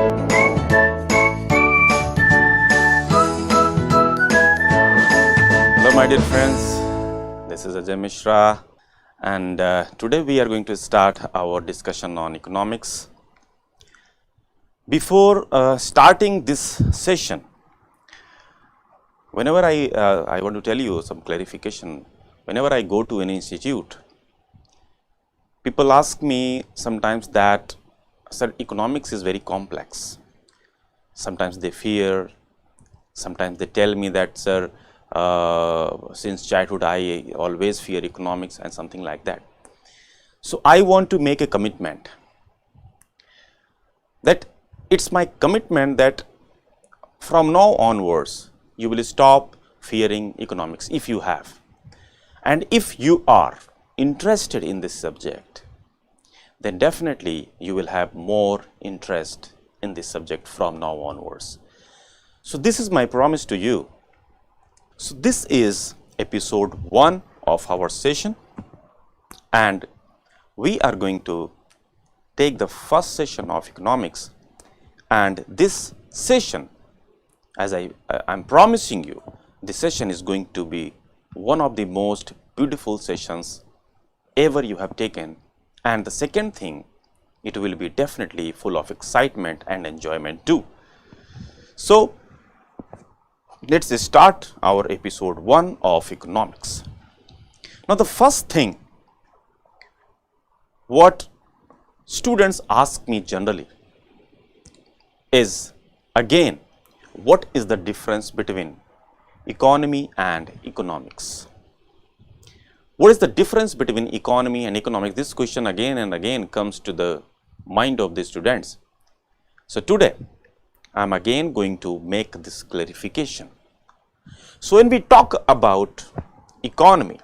Hello my dear friends, this is Ajay Mishra and today we are going to start our discussion on economics. Before starting this session, whenever I want to tell you some clarification, whenever I go to an institute, people ask me sometimes that, sir, economics is very complex. Sometimes they fear, sometimes they tell me that, sir, since childhood I always fear economics and something like that. So I want to make a commitment that it's my commitment that from now onwards you will stop fearing economics if you have, and if you are interested in this subject, then definitely you will have more interest in this subject from now onwards. So this is my promise to you. So this is episode 1 of our session, and we are going to take the first session of economics, and this session, as I'm promising you, this session is going to be one of the most beautiful sessions ever you have taken, and the second thing, it will be definitely full of excitement and enjoyment too. So let's start our episode 1 of economics. Now the first thing what students ask me generally is, again, what is the difference between economy and economics? What is the difference between economy and economics? This question again and again comes to the mind of the students. So today I am again going to make this clarification. So when we talk about economy,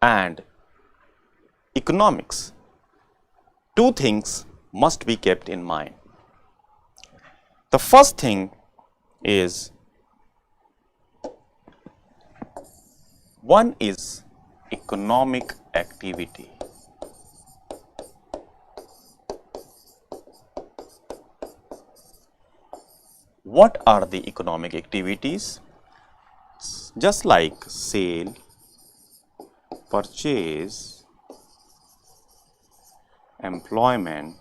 and economics, two things must be kept in mind. The first thing is, one is economic activity. What are the economic activities? Just like sale, purchase, employment,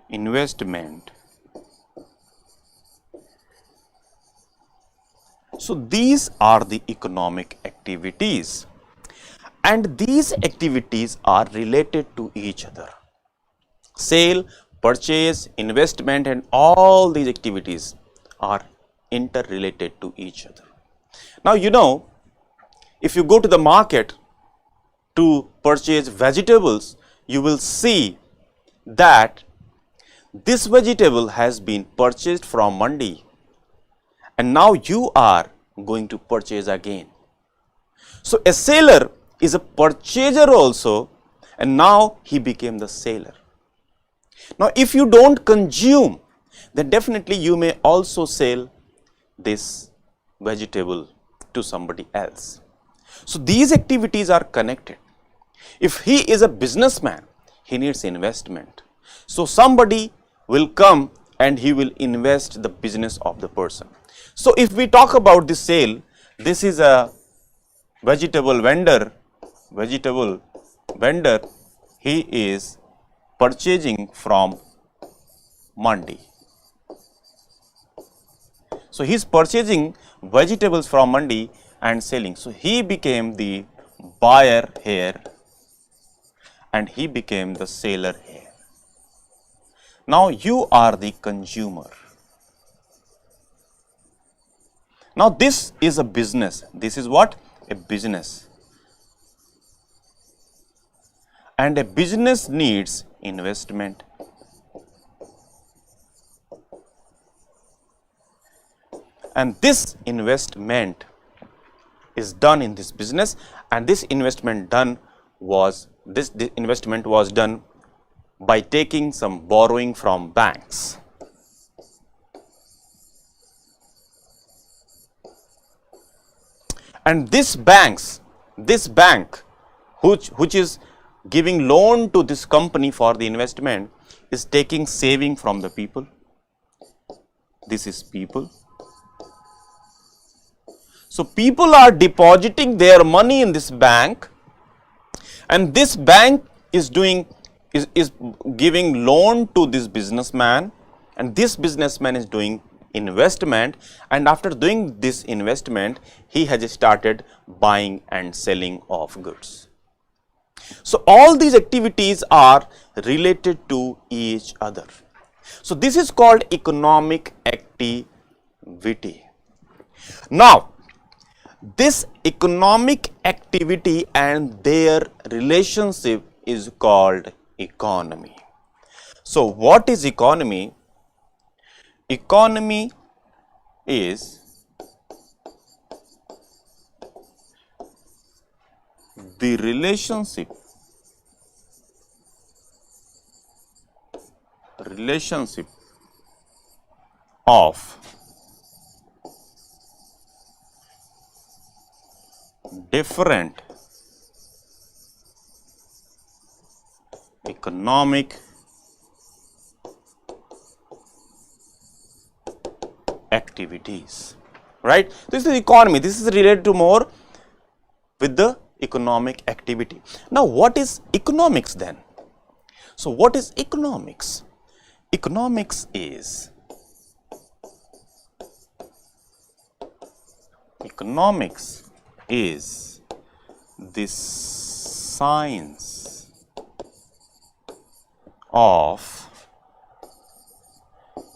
investment. So these are the economic activities, and these activities are related to each other. Sale, purchase, investment, and all these activities are interrelated to each other. Now, you know, if you go to the market to purchase vegetables, you will see that this vegetable has been purchased from mandi, and now you are going to purchase again. So a seller is a purchaser also, and now he became the seller. Now if you don't consume, then definitely you may also sell this vegetable to somebody else. So these activities are connected. If he is a businessman, he needs investment. So somebody will come and he will invest the business of the person. So if we talk about the sale, this is a vegetable vendor, he is purchasing from mandi. So he is purchasing vegetables from mandi and selling. So he became the buyer here and he became the seller here. Now you are the consumer. Now this is a business. This is what? A business. And a business needs investment. And this investment is done in this business, and this investment was done by taking some borrowing from banks. And this bank which is giving loan to this company for the investment is taking saving from the people. This is people. So people are depositing their money in this bank, and this bank is giving loan to this businessman, and this businessman is doing investment, and after doing this investment he has started buying and selling of goods. So all these activities are related to each other. So this is called economic activity. Now this economic activity and their relationship is called economy. So what is economy? Economy is the relationship of different economic activities, right? This is economy. This is related to more with the economic activity. Now what is economics then? So what is economics? Economics is the science of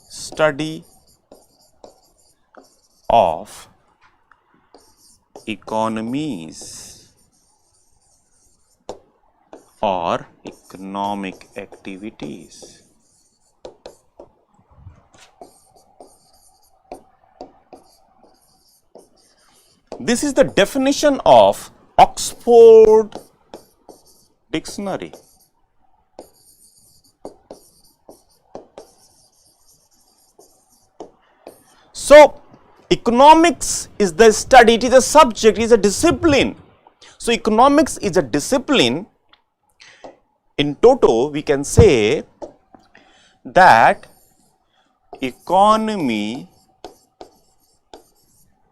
study of economies or economic activities. This is the definition of Oxford Dictionary. So economics is the study, it is a subject, it is a discipline. So economics is a discipline. In toto, we can say that economy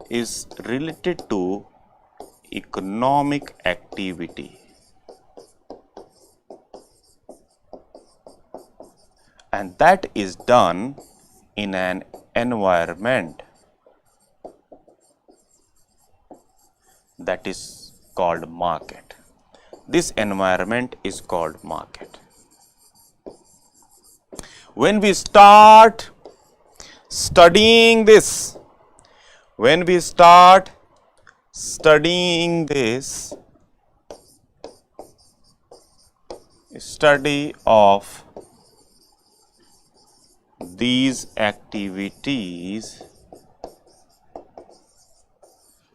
is related to economic activity, and that is done in an environment that is called market. This environment is called market. When we start studying this, study of these activities,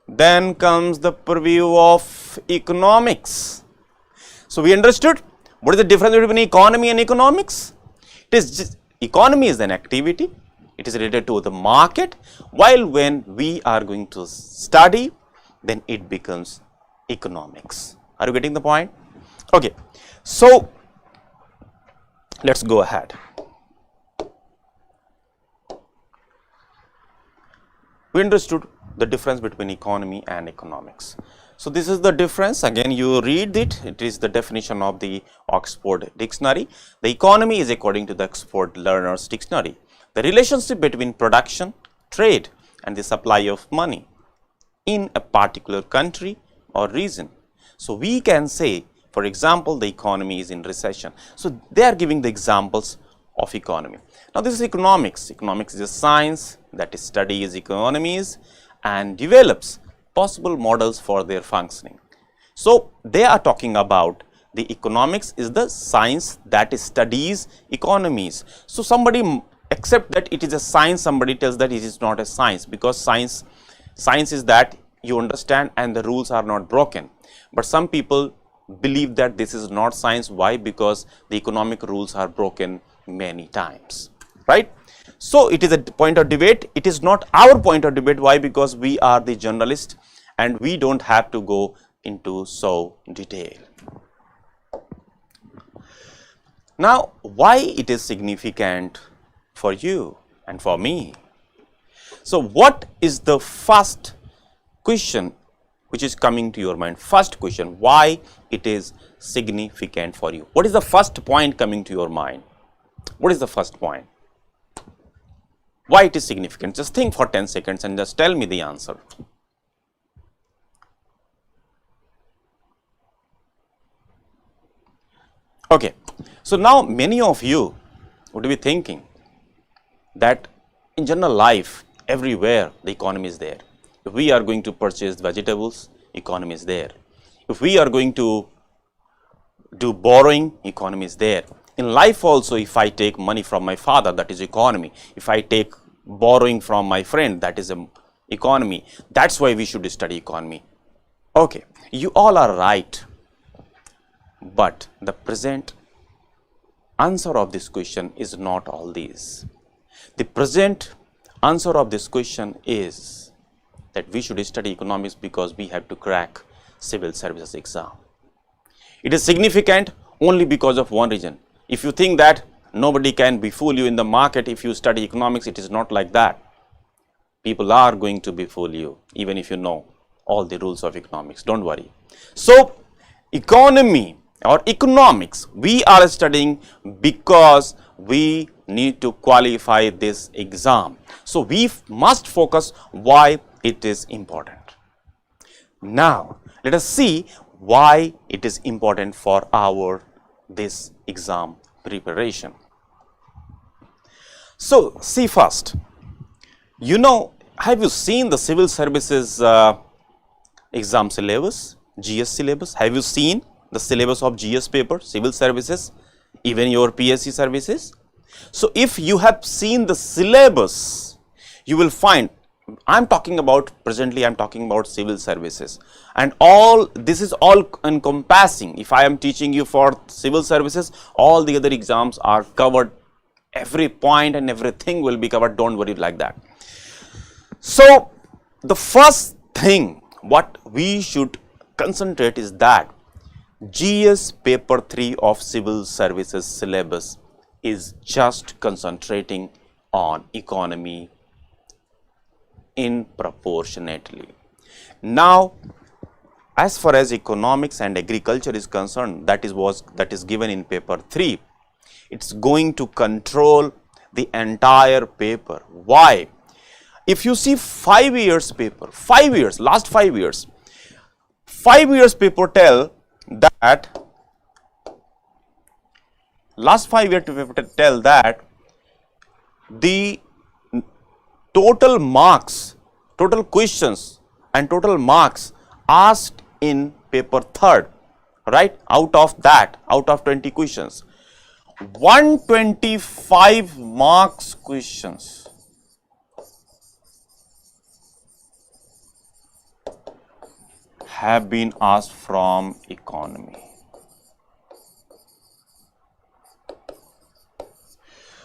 then comes the purview of economics. So we understood what is the difference between economy and economics. It is just, economy is an activity, it is related to the market, while when we are going to study, then it becomes economics. Are you getting the point? Okay. So let's go ahead. We understood the difference between economy and economics. So this is the difference. Again, you read it. It is the definition of the Oxford Dictionary. The economy is according to the Oxford Learner's Dictionary, the relationship between production, trade, and the supply of money in a particular country or region. So we can say, for example, the economy is in recession. So they are giving the examples of economy. Now this is economics. Economics is a science that studies economies and develops possible models for their functioning. So they are talking about the economics is the science that studies economies. So somebody accept that it is a science, somebody tells that it is not a science, because science is that you understand and the rules are not broken. But some people believe that this is not science. Why? Because the economic rules are broken many times, right? So it is a point of debate. It is not our point of debate. Why? Because we are the journalist and we don't have to go into so detail. Now, why it is significant for you and for me? So, what is the first question which is coming to your mind? First question, why it is significant for you? What is the first point coming to your mind? What is the first point? Why it is significant? Just think for 10 seconds and just tell me the answer. Okay. So, now many of you would be thinking that in general life, everywhere the economy is there. If we are going to purchase vegetables, economy is there. If we are going to do borrowing, economy is there. In life also, if I take money from my father, that is economy. If I take borrowing from my friend, that is economy. That's why we should study economy. Okay, you all are right. But the present answer of this question is not all these. The present answer of this question is that we should study economics because we have to crack civil services exam. It is significant only because of one reason. If you think that nobody can befool you in the market if you study economics, it is not like that. People are going to befool you even if you know all the rules of economics. Don't worry. So, economy or economics we are studying because we need to qualify this exam. So, we must focus why it is important. Now, let us see why it is important for our this exam preparation. So, see first, you know, have you seen the civil services exam syllabus, GS syllabus? Have you seen the syllabus of GS paper, civil services, even your PSC services? So, if you have seen the syllabus, you will find, I am talking about presently, I am talking about civil services, and all this is all encompassing. If I am teaching you for civil services, all the other exams are covered, every point and everything will be covered, don't worry like that. So, the first thing what we should concentrate is that GS paper 3 of civil services syllabus is just concentrating on economy in proportionately. Now, as far as economics and agriculture is concerned, that is given in paper 3. It's going to control the entire paper. Why? If you see 5 years paper, 5 years, last 5 years, 5 years paper tell that, last 5 years paper tell that the total marks, total questions and total marks asked in paper 3rd, right, out of that, out of 20 questions, 125 marks questions have been asked from economy.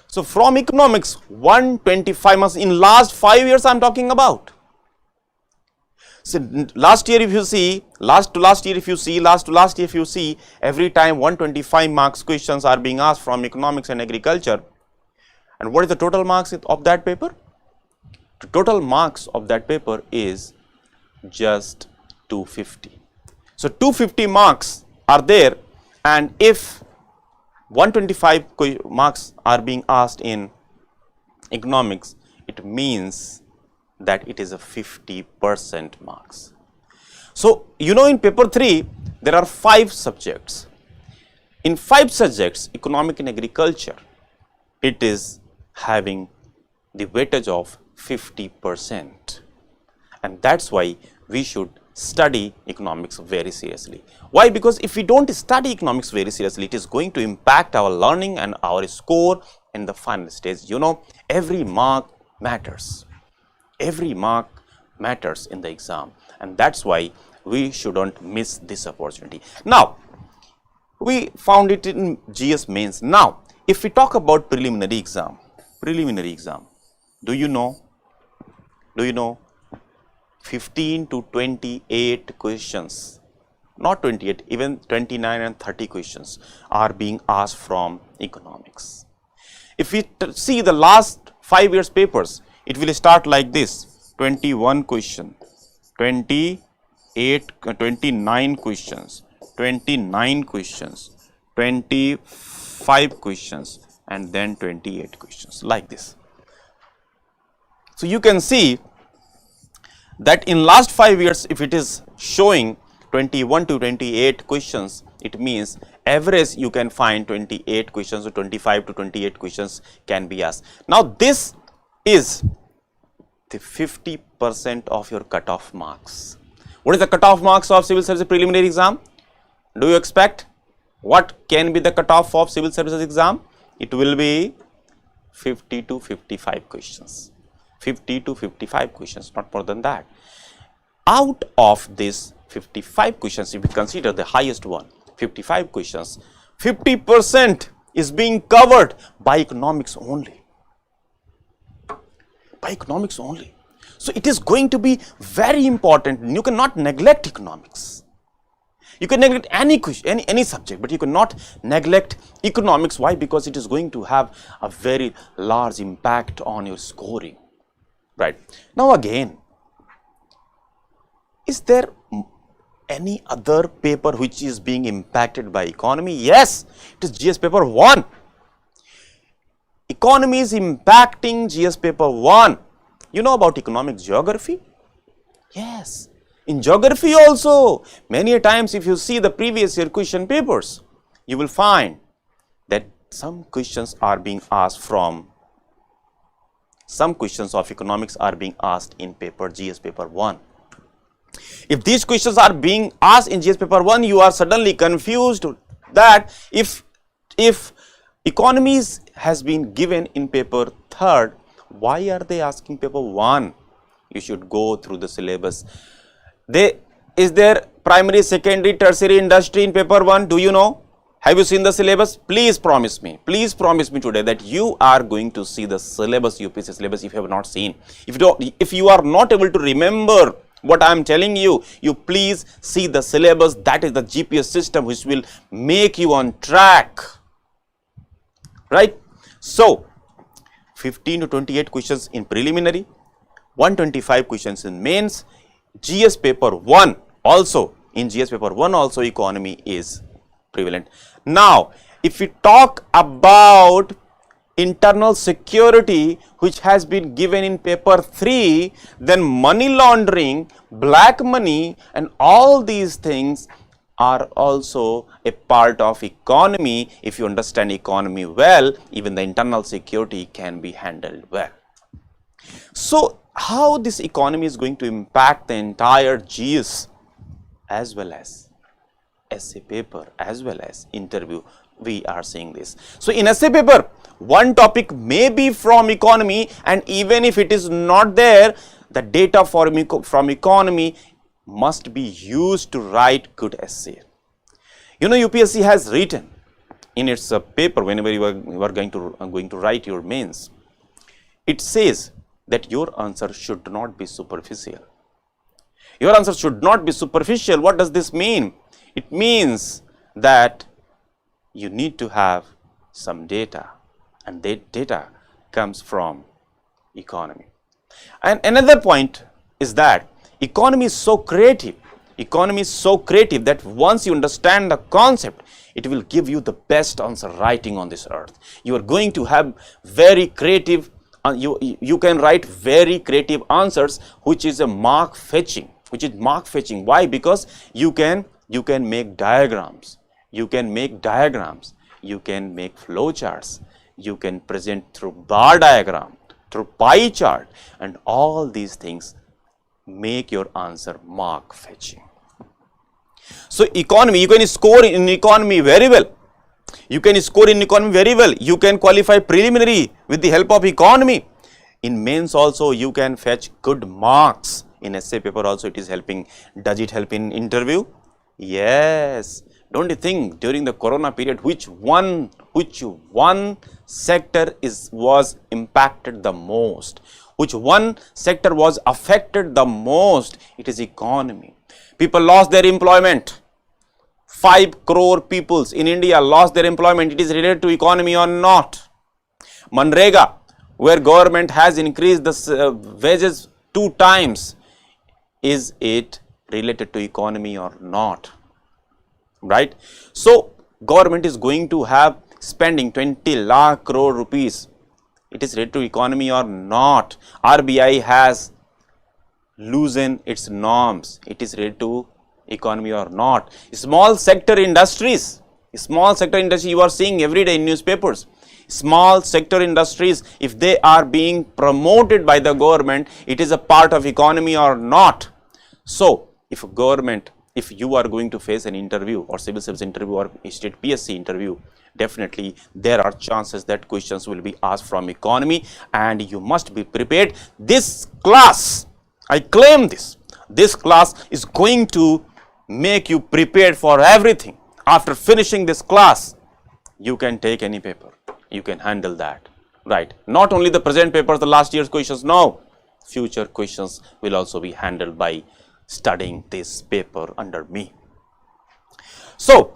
So, from economics 125 marks in last 5 years I am talking about. So, last year if you see, last to last year if you see, last to last year if you see, every time 125 marks questions are being asked from economics and agriculture. And what is the total marks of that paper? The total marks of that paper is just 250. So, 250 marks are there, and if 125 marks are being asked in economics, it means that it is a 50% marks. So, you know, in paper 3 there are 5 subjects. In 5 subjects, economic and agriculture, it is having the weightage of 50%, and that is why we should study economics very seriously. Why? Because if we don't study economics very seriously, it is going to impact our learning and our score in the final stage. You know, every mark matters. Every mark matters in the exam, and that's why we shouldn't miss this opportunity. Now, we found it in GS mains. Now, if we talk about preliminary exam, do you know 15 to 28 questions not 28, even 29 and 30 questions are being asked from economics. If we see the last 5 years papers, it will start like this: 21 question, 28, 29 questions, 29 questions, 25 questions, and then 28 questions, like this. So you can see that in last 5 years, if it is showing 21 to 28 questions, it means average you can find 28 questions or 25 to 28 questions can be asked. Now this is the 50% of your cutoff marks. What is the cutoff marks of civil service preliminary exam? Do you expect what can be the cutoff of civil services exam? It will be 50 to 55 questions. 50 to 55 questions, not more than that. Out of this 55 questions, if we consider the highest one, 55 questions, 50% is being covered by economics only. By economics only. So it is going to be very important. You cannot neglect economics. You can neglect any subject, but you cannot neglect economics. Why? Because it is going to have a very large impact on your scoring. Right. Now again, is there any other paper which is being impacted by economy? Yes, it is GS paper 1. Economy is impacting GS paper 1. You know about economic geography? Yes. In geography also, many a times if you see the previous year question papers, you will find that some questions are being asked from, some questions of economics are being asked in paper GS paper 1. If these questions are being asked in GS paper 1, you are suddenly confused that if economies has been given in paper 3rd, why are they asking paper 1? You should go through the syllabus. Is there primary, secondary, tertiary industry in paper 1? Do you know? Have you seen the syllabus? Please promise me today that you are going to see the syllabus, UPSC syllabus, if you have not seen. If you are not able to remember what I am telling you, you please see the syllabus. That is the GPS system which will make you on track. Right? So, 15 to 28 questions in preliminary, 125 questions in mains. GS paper 1 also, in GS paper 1 also economy is prevalent. Now, if we talk about internal security which has been given in paper 3, then money laundering, black money and all these things are also a part of economy. If you understand economy well, even the internal security can be handled well. So, how this economy is going to impact the entire GS as well as essay paper as well as interview, we are seeing this. So, in essay paper, one topic may be from economy, and even if it is not there, the data from economy must be used to write good essay. You know, UPSC has written in its paper, whenever you are going to write your mains, it says that your answer should not be superficial. Your answer should not be superficial. What does this mean? It means that you need to have some data, and that data comes from economy. And another point is that economy is so creative. Economy is so creative that once you understand the concept, it will give you the best answer writing on this earth. You are going to have very creative, you can write very creative answers, which is a mark fetching. Why? Because you can make diagrams, you can make flow charts, you can present through bar diagram, through pie chart, and all these things make your answer mark fetching. So, economy, you can score in economy very well. You can qualify preliminary with the help of economy. In mains also, you can fetch good marks. In essay paper also, it is helping. Does it help in interview? Yes. Don't you think during the corona period, which one sector was impacted the most? Which one sector was affected the most? It is economy. People lost their employment. 5 crore peoples in India lost their employment. It is related to economy or not? Manrega, where government has increased the wages 2 times, is it related to economy or not? Right? So, government is going to have spending 20 lakh crore rupees. It is related to economy or not? RBI has loosened its norms. It is related to economy or not? Small sector industries, you are seeing every day in newspapers. Small sector industries, if they are being promoted by the government, it is a part of economy or not? So, if you are going to face an interview or civil service interview or state PSC interview, definitely there are chances that questions will be asked from economy, and you must be prepared. This class, I claim this class is going to make you prepared for everything. After finishing this class, you can take any paper, you can handle that, right? Not only the present papers, the last year's questions, no, future questions will also be handled by studying this paper under me. So,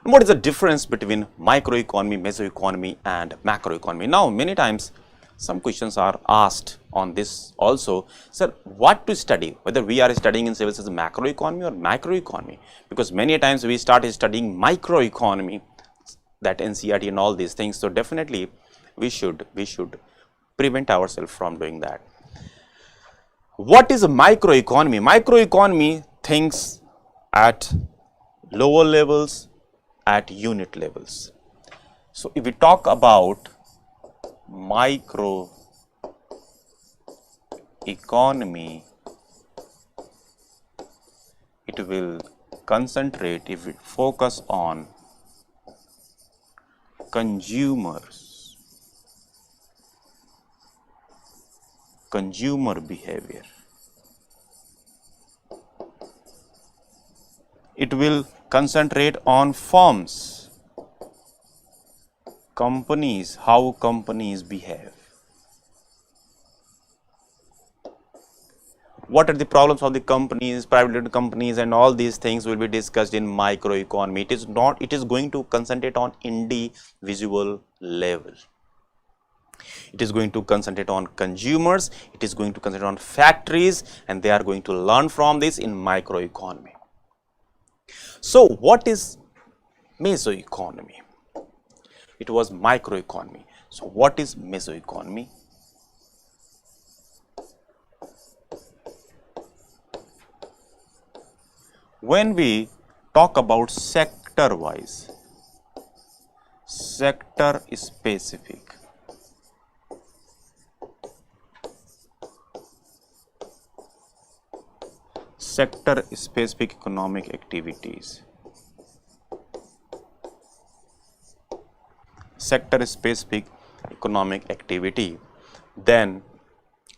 what is the difference between microeconomy, mesoeconomy and macroeconomy? Now, many times some questions are asked on this also. Sir, what to study? Whether we are studying in civil service macroeconomy or microeconomy? Because many times we start studying microeconomy, that NCERT and all these things. So, definitely we should prevent ourselves from doing that. What is a microeconomy? Microeconomy thinks at lower levels, at unit levels. So, if we talk about microeconomy, it will concentrate, if we focus on consumers, consumer behavior. It will concentrate on firms, companies, how companies behave. What are the problems of the companies, private limited companies, and all these things will be discussed in microeconomy. It is going to concentrate on individual level. It is going to concentrate on consumers, it is going to concentrate on factories, and they are going to learn from this in microeconomy. So, what is mesoeconomy? It was microeconomy. So, what is mesoeconomy? When we talk about sector wise, sector specific, sector specific economic activities, sector specific economic activity, then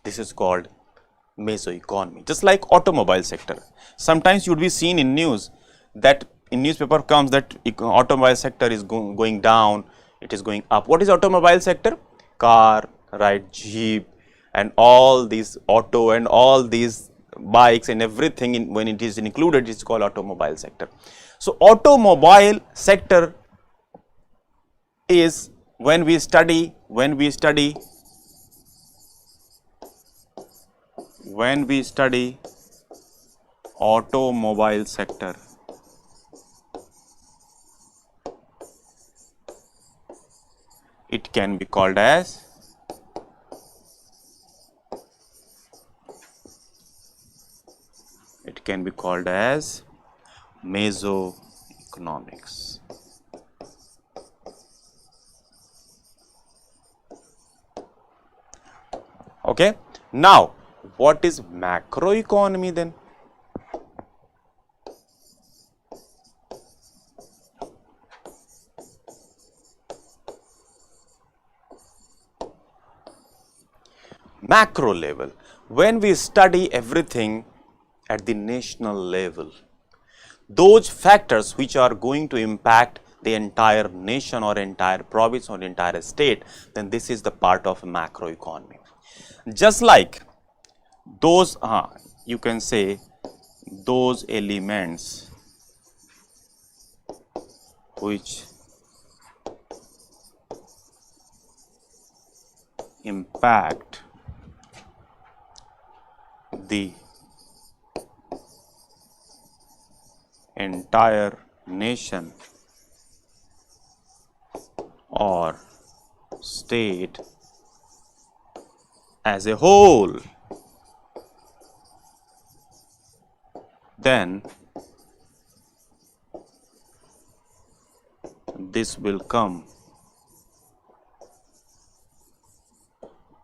this is called mesoeconomy. Just like automobile sector, sometimes you would be seen in news that in newspaper comes that automobile sector is going down, it is going up. What is automobile sector? Car, right, jeep, and all these auto and all these bikes and everything, when it is included, it is called automobile sector. So, automobile sector is when we study automobile sector, it can be called as mesoeconomics. Okay. Now, what is macroeconomy then? Macro level, when we study everything at the national level, those factors which are going to impact the entire nation or entire province or entire state, then this is the part of macroeconomy. Just like those you can say those elements which impact the entire nation or state as a whole, then this will come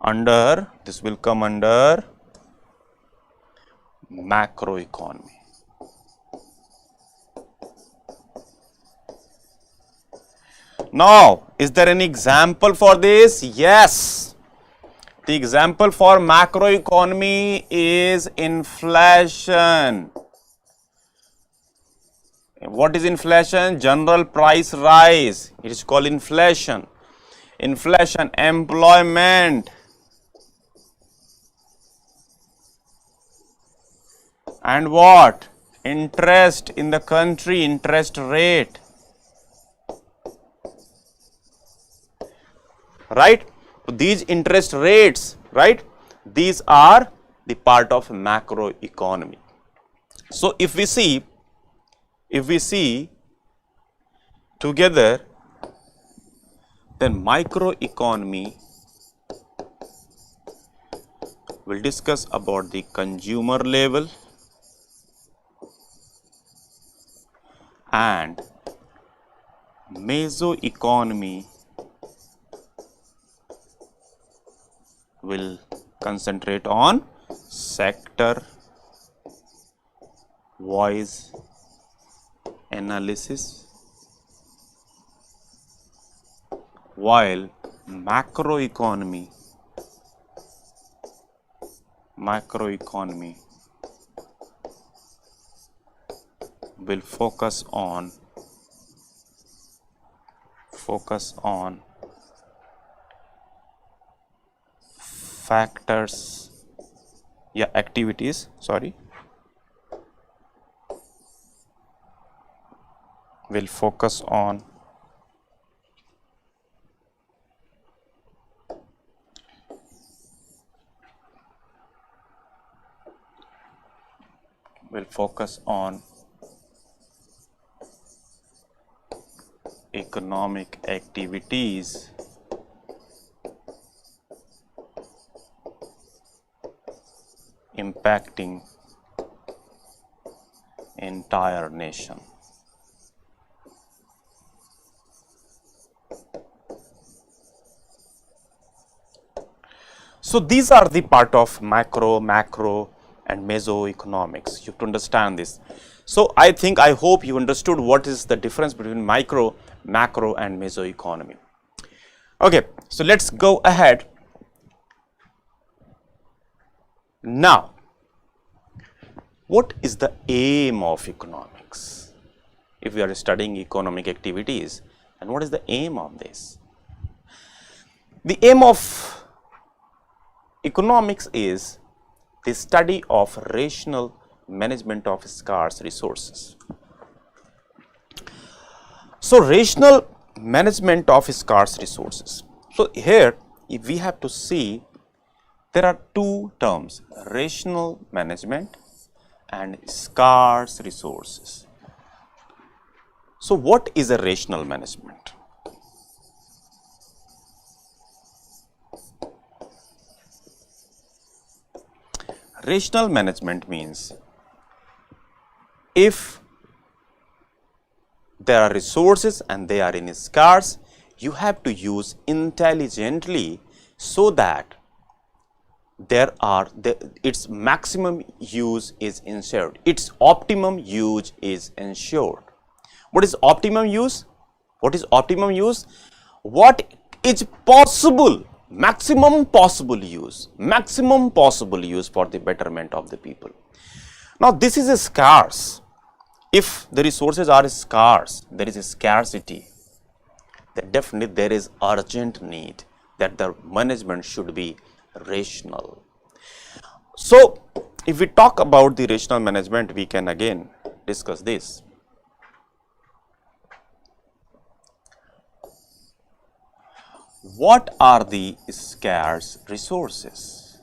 under macroeconomy. Now, is there any example for this? Yes. The example for macroeconomy is inflation. What is inflation? General price rise. It is called inflation. Inflation, employment, and what? Interest in the country, interest rate. Right? These interest rates, right? These are the part of macroeconomy. So if we see together, then microeconomy will discuss about the consumer level and mesoeconomy will concentrate on sector wise analysis, while macroeconomy will focus on factors, activities, will focus on economic activities impacting entire nation. So these are the part of macro and mesoeconomics. You have to understand this. So I hope you understood what is the difference between micro, macro and mesoeconomy. Okay, so let's go ahead. Now, what is the aim of economics? If we are studying economic activities, and what is the aim of this? The aim of economics is the study of rational management of scarce resources. So, rational management of scarce resources. So, here if we have to see, there are two terms, rational management and scarce resources. So, what is a rational management? Rational management means if there are resources and they are in scarce, you have to use intelligently so that its maximum use is ensured, its optimum use is ensured. What is optimum use? What is optimum use? What is possible, maximum possible use for the betterment of the people. Now this is a scarce. If the resources are scarce, there is a scarcity, then definitely there is urgent need that the management should be rational. So if we talk about the rational management, we can again discuss this. What are the scarce resources?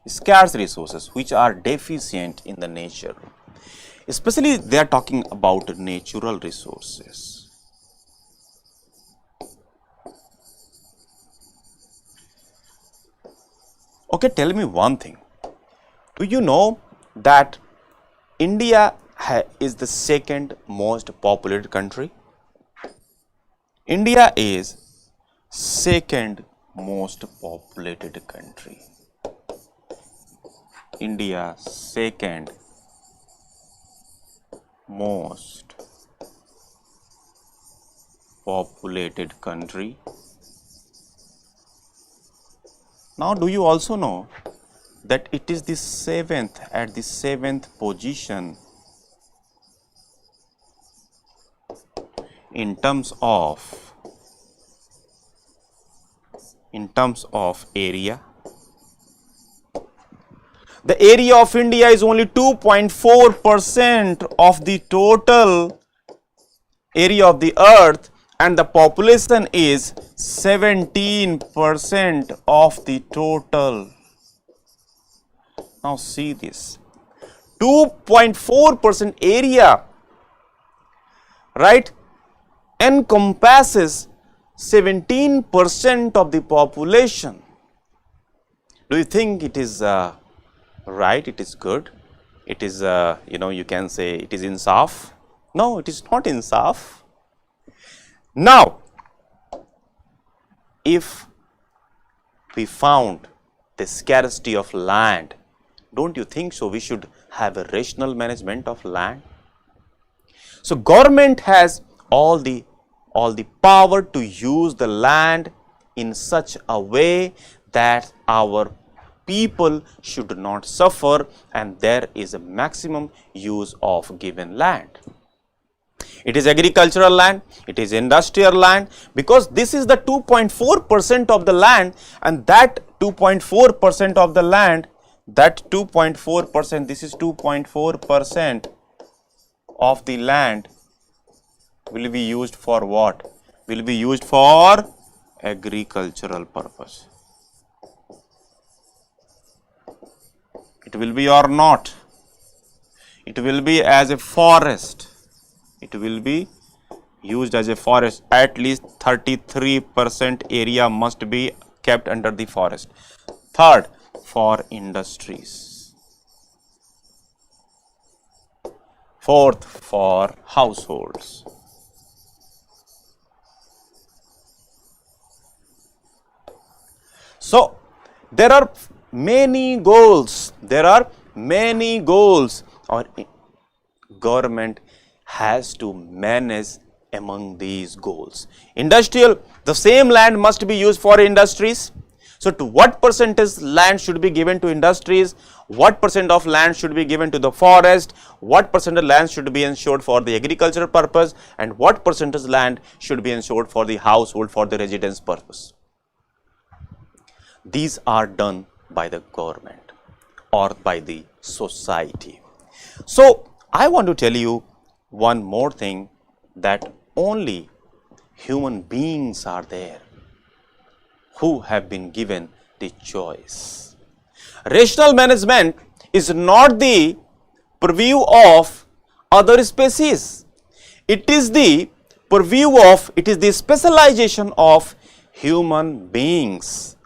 Scarce resources which are deficient in the nature. Especially they are talking about natural resources. Okay, tell me one thing. Do you know that India is the second most populated country? India is second most populated country. India second most populated country. Now, do you also know that it is the seventh position in terms of area? The area of India is only 2.4% of the total area of the earth, and the population is 17% of the total. Now see this, 2.4% area, right, encompasses 17% of the population. Do you think it is right? It is good? It is, you can say it is insaf? No, it is not insaf. Now, if we found the scarcity of land, don't you think so we should have a rational management of land? So government has all the power to use the land in such a way that our people should not suffer, and there is a maximum use of given land. It is agricultural land, it is industrial land, because this is the 2.4% of the land, and that 2.4% of the land, this is 2.4% of the land will be used for what? Will be used for agricultural purpose. It will be or not? It will be as a forest. It will be used as a forest. At least 33% area must be kept under the forest. Third, for industries. Fourth, for households. So there are many goals. Our government has to manage among these goals. Industrial, the same land must be used for industries. So to what percentage land should be given to industries, what percent of land should be given to the forest, what percent of land should be ensured for the agricultural purpose, and what percentage land should be ensured for the household, for the residence purpose. These are done by the government or by the society. So I want to tell you one more thing, that only human beings are there who have been given the choice. Rational management is not the purview of other species. It is the specialization of human beings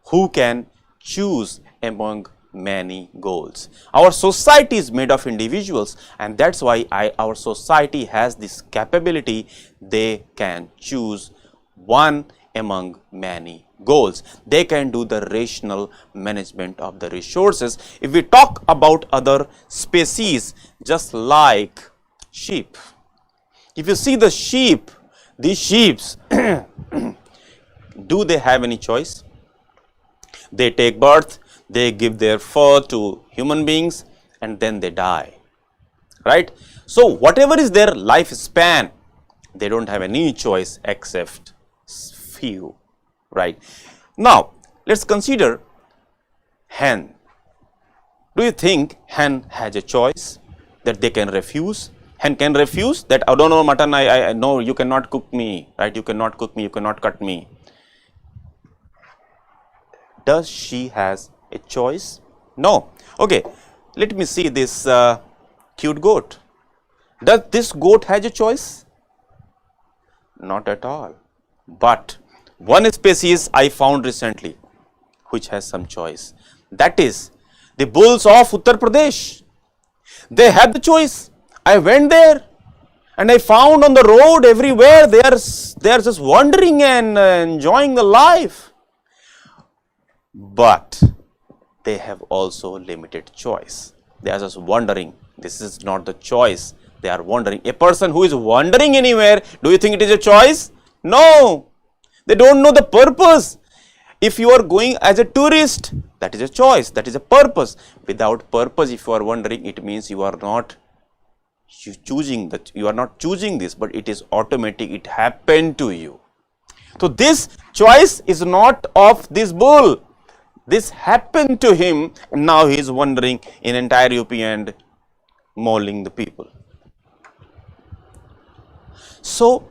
who can choose among many goals. Our society is made of individuals, and that's why our society has this capability. They can choose one among many goals. They can do the rational management of the resources. If we talk about other species, just like sheep, if you see the sheep, these sheep do they have any choice? They take birth, they give their fur to human beings, and then they die, right? So whatever is their lifespan, they don't have any choice except few, right? Now let's consider hen. Do you think hen has a choice that they can refuse? Hen can refuse that, oh, no, mutton, I no, you cannot cook me, right? You cannot cook me, you cannot cut me. Does she has a choice? No. Okay, let me see this cute goat. Does this goat has a choice? Not at all. But one species I found recently which has some choice. That is the bulls of Uttar Pradesh. They have the choice. I went there and I found on the road everywhere they are just wandering and enjoying the life. But they have also limited choice. They are just wandering. This is not the choice. They are wandering. A person who is wandering anywhere, do you think it is a choice? No. They don't know the purpose. If you are going as a tourist, that is a choice, that is a purpose. Without purpose, if you are wandering, it means you are not choosing that, you are not choosing this, but it is automatic, it happened to you. So this choice is not of this bull. This happened to him, and now he is wandering in entire UP and mauling the people. So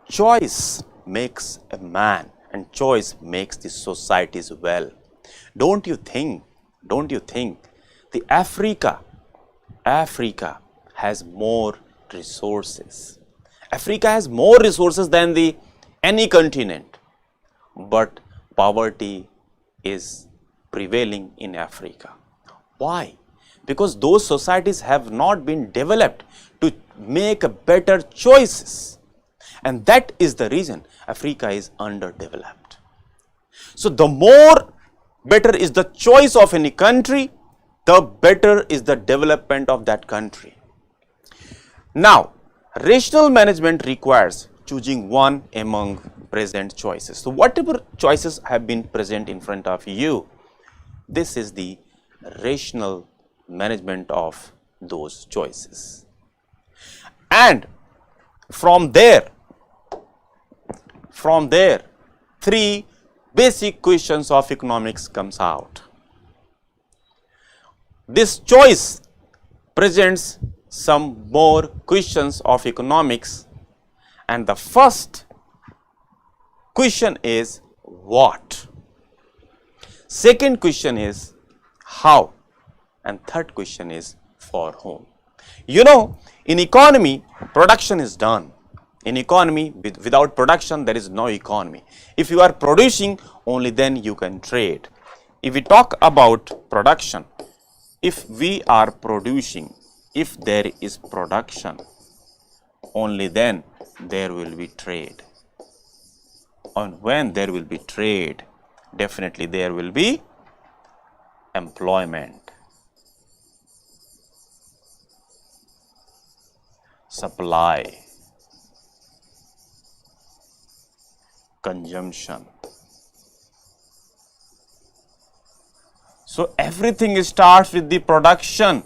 choice makes a man, and choice makes the societies well. Don't you think the Africa has more resources. Africa has more resources than the any continent, but poverty is prevailing in Africa. Why? Because those societies have not been developed to make better choices, and that is the reason Africa is underdeveloped. So the more better is the choice of any country, the better is the development of that country. Now, rational management requires choosing one among present choices. So whatever choices have been present in front of you, this is the rational management of those choices. And from there, three basic questions of economics comes out. This choice presents some more questions of economics, and the first question is what? Second question is how, and third question is for whom. You know, in economy, production is done. In economy, without production, there is no economy. If you are producing, only then you can trade. If we talk about production, if we are producing, if there is production, only then there will be trade. And when there will be trade, definitely there will be employment, supply, consumption. So everything starts with the production.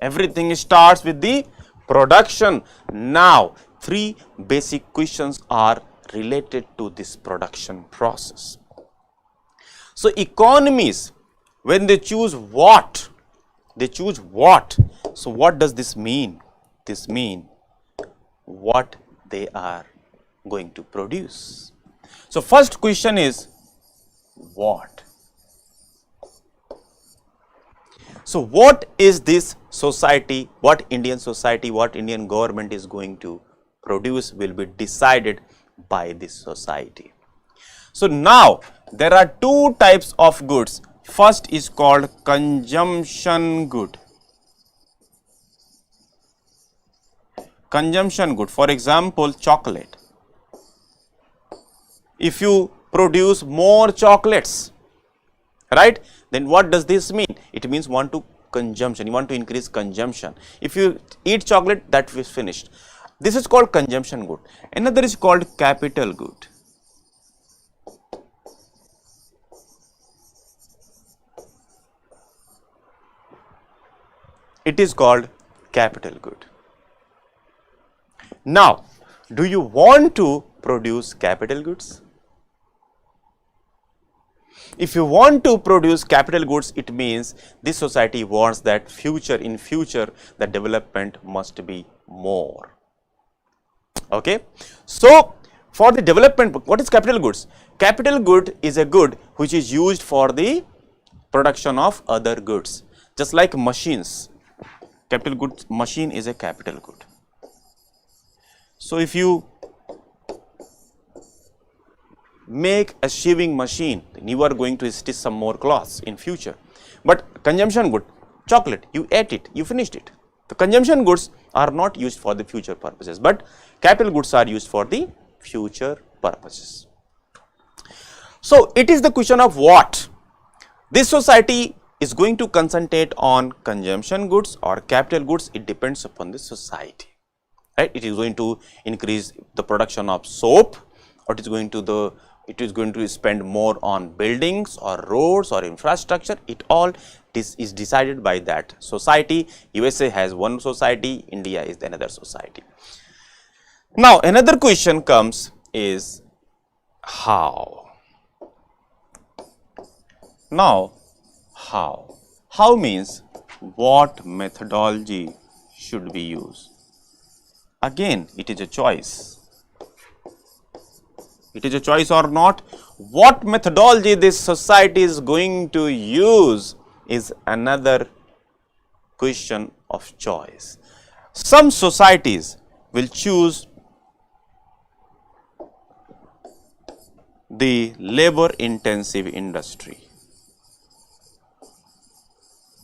Everything starts with the production. Now, three basic questions are related to this production process. So economies, when they choose what? They choose what? So what does this mean? This means what they are going to produce. So first question is what? So what is this society, what Indian society, what Indian government is going to produce will be decided by this society. So now there are two types of goods. First is called consumption good. Consumption good, for example, chocolate. If you produce more chocolates, right, then what does this mean? It means you want to increase consumption. If you eat chocolate, that is finished. This is called consumption good. Another is called capital good. It is called capital good. Now, do you want to produce capital goods? If you want to produce capital goods, it means this society wants that in future the development must be more. Okay. So, for the development, what is capital goods? Capital good is a good which is used for the production of other goods, just like machines. Capital goods, machine is a capital good. So, if you make a sewing machine, then you are going to stitch some more cloths in future. But consumption good, chocolate, you ate it, you finished it. The consumption goods are not used for the future purposes, but capital goods are used for the future purposes. So, it is the question of what? This society is going to concentrate on consumption goods or capital goods, it depends upon the society. Right? It is going to increase the production of soap, or it is going to spend more on buildings or roads or infrastructure. It all this is decided by that society. USA has one society, India is another society. Now, another question comes is how? Now, how? How means what methodology should be used? Again, it is a choice. It is a choice or not. What methodology this society is going to use is another question of choice. Some societies will choose the labor intensive industry.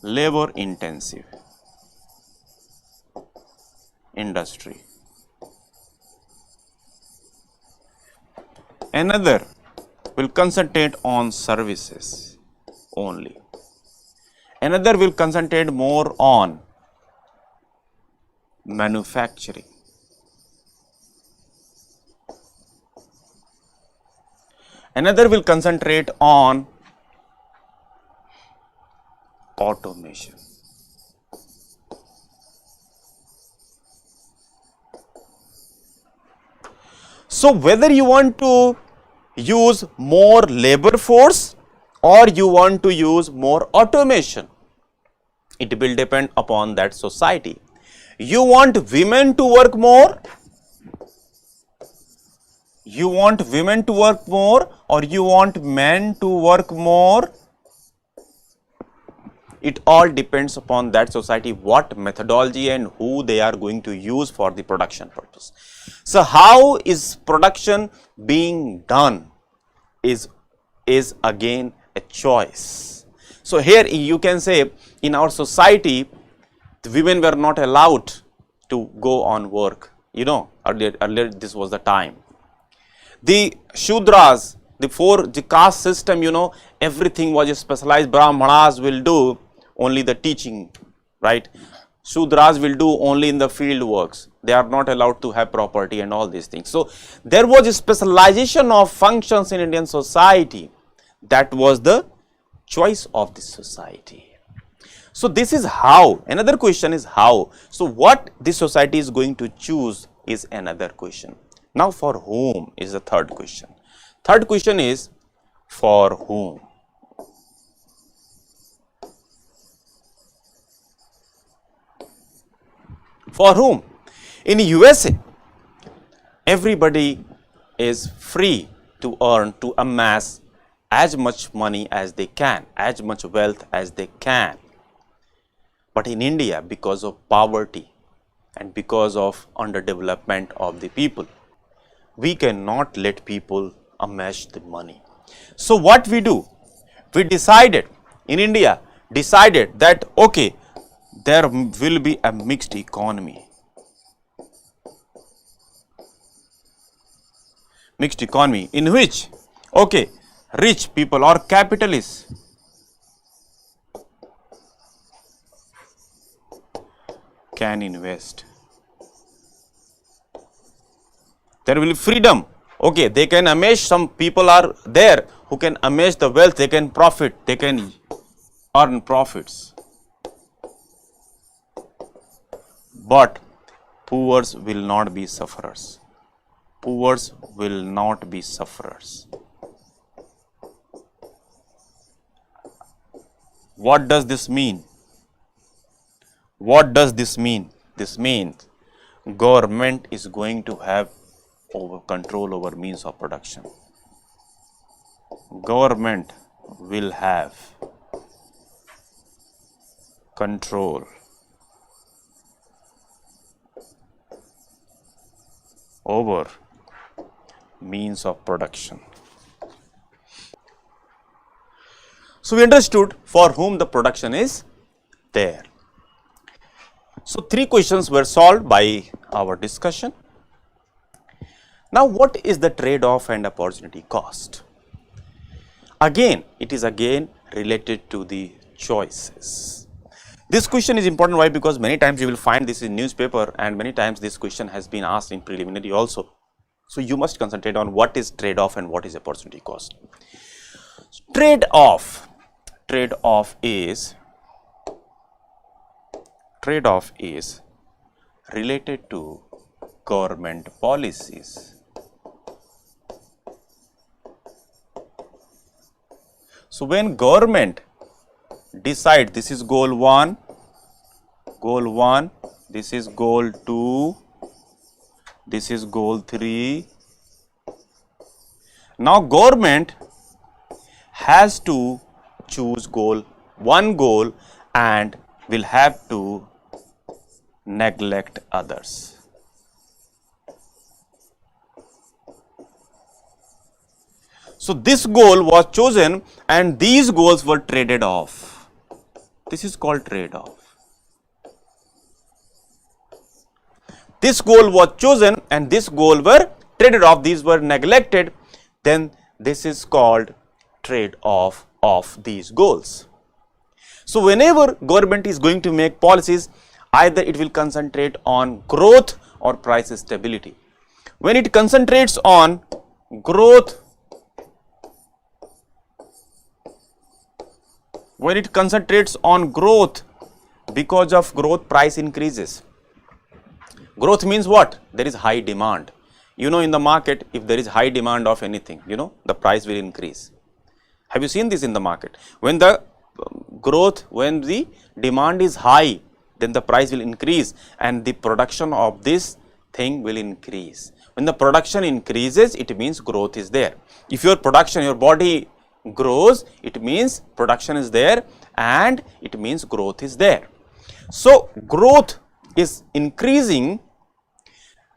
Labor intensive industry. Another will concentrate on services only. Another will concentrate more on manufacturing. Another will concentrate on automation. So, whether you want to use more labor force or you want to use more automation, it will depend upon that society. You want women to work more? You want women to work more or you want men to work more? It all depends upon that society, what methodology and who they are going to use for the production purpose. So, how is production being done is again a choice. So, here you can say in our society, the women were not allowed to go on work, earlier this was the time. The Shudras, the caste system, everything was specialized. Brahmanas will do only the teaching, right? Shudras will do only in the field works. They are not allowed to have property and all these things. So, there was a specialization of functions in Indian society. That was the choice of this society. So, this is how. Another question is how. So, what this society is going to choose is another question. Now, for whom is the third question. Third question is for whom. For whom? In USA, everybody is free to earn, to amass as much money as they can, as much wealth as they can. But in India, because of poverty and because of underdevelopment of the people, we cannot let people amass the money. So, what we do? We decided in India, that okay, there will be a mixed economy. Mixed economy in which, okay, rich people or capitalists can invest. There will be freedom. Okay, they can amass, some people are there who can amass the wealth, they can profit, they can earn profits. But poors will not be sufferers. Poors will not be sufferers. What does this mean? What does this mean? This means government is going to have control over means of production. Government will have control over means of production. So, we understood for whom the production is there. So, 3 questions were solved by our discussion. Now, what is the trade-off and opportunity cost? Again, it is again related to the choices. This question is important. Why? Because many times you will find this in newspaper, and many times this question has been asked in preliminary also. So, you must concentrate on what is trade-off and what is opportunity cost. Trade-off is related to government policies. So, when government decide this is goal 1, this is goal 2, this is goal 3. Now, government has to choose one goal and will have to neglect others. So, this goal was chosen and these goals were traded off. This is called trade-off. This goal was chosen and this goal were traded off, these were neglected, then this is called trade-off of these goals. So, whenever government is going to make policies, either it will concentrate on growth or price stability. When it concentrates on growth, because of growth price increases. Growth means what? There is high demand. You know, in the market, if there is high demand of anything, you know, the price will increase. Have you seen this in the market? When the when the demand is high, then the price will increase and the production of this thing will increase. When the production increases, it means growth is there. If your production, your body grows, it means production is there and it means growth is there. So, growth is increasing,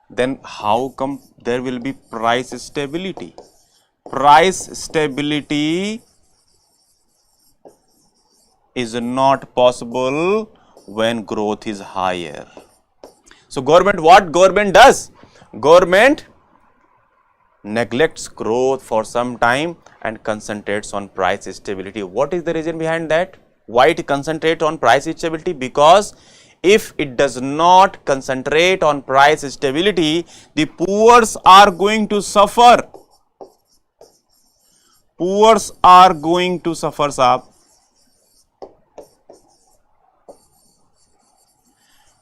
then how come there will be price stability? Price stability is not possible when growth is higher. So, what government does? Government neglects growth for some time and concentrates on price stability. What is the reason behind that? Why it concentrates on price stability? Because if it does not concentrate on price stability, the poor are going to suffer. Poor are going to suffer, sahab.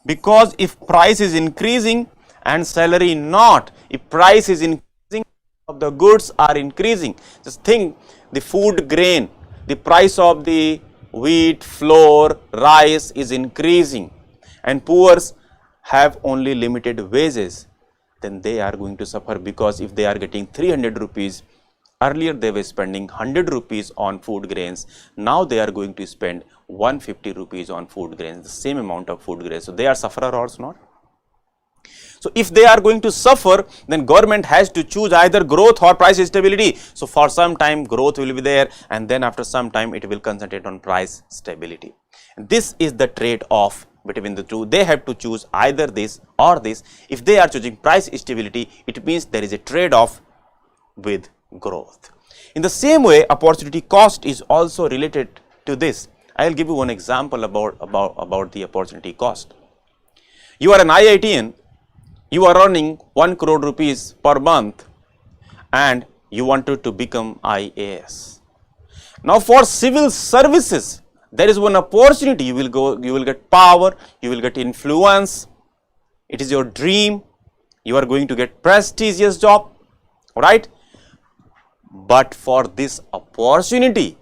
Because if price is increasing and salary not, if price is increasing, of the goods are increasing. Just think, the food grain, the price of the wheat, flour, rice is increasing and poor have only limited wages, then they are going to suffer, because if they are getting 300 rupees, earlier they were spending 100 rupees on food grains, now they are going to spend 150 rupees on food grains, the same amount of food grains. So, they are sufferer or not? So, if they are going to suffer, then government has to choose either growth or price stability. So, for some time growth will be there and then after some time it will concentrate on price stability. This is the trade-off between the two. They have to choose either this or this. If they are choosing price stability, it means there is a trade-off with growth. In the same way, opportunity cost is also related to this. I will give you one example about the opportunity cost. You are an IITian, you are earning 1 crore rupees per month and you wanted to become IAS. Now, for civil services, there is one opportunity. You will get power, you will get influence. It is your dream. You are going to get prestigious job, right? But for this opportunity,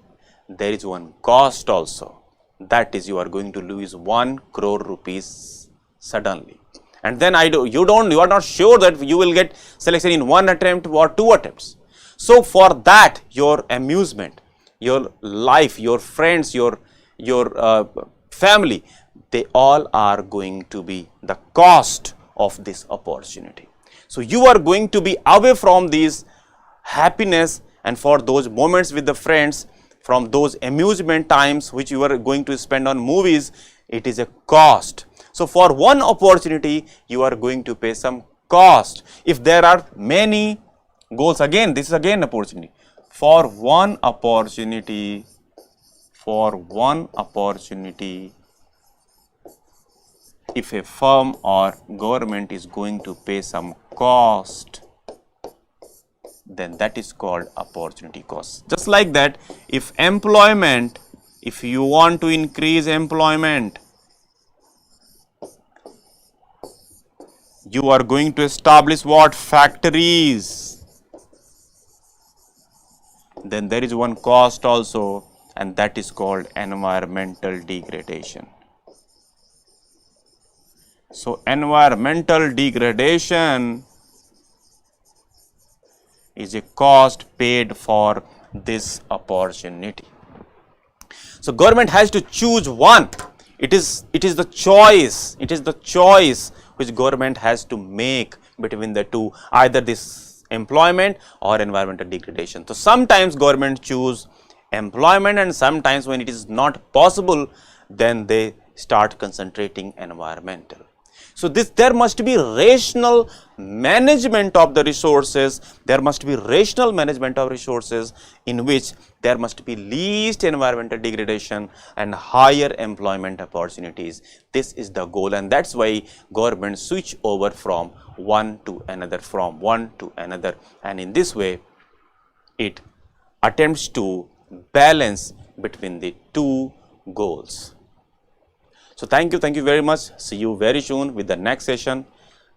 there is one cost also. that is you are going to lose 1 crore rupees suddenly. And then you are not sure that you will get selection in 1 attempt or 2 attempts. So for that, your amusement, your life, your friends, your family, they all are going to be the cost of this opportunity. So you are going to be away from these happiness and for those moments with the friends, from those amusement times which you are going to spend on movies. It is a cost. So for one opportunity, you are going to pay some cost. If there are many goals, again, this is again opportunity. For one opportunity, if a firm or government is going to pay some cost, then that is called opportunity cost. Just like that, if you want to increase employment, you are going to establish what? Factories. Then there is one cost also, and that is called environmental degradation. So environmental degradation is a cost paid for this opportunity. So government has to choose one. It is the choice which government has to make between the two, either this employment or environmental degradation. So sometimes government choose employment, and sometimes when it is not possible, then they start concentrating environmental. So there must be rational management of the resources. There must be rational management of resources in which there must be least environmental degradation and higher employment opportunities. This is the goal, and that's why government switch over from one to another, and in this way it attempts to balance between the two goals. So thank you very much. See you very soon with the next session.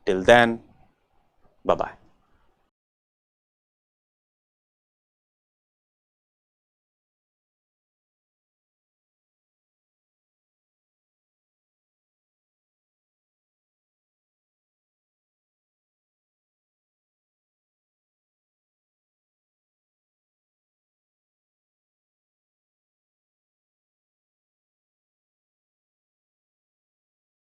Till then, bye bye.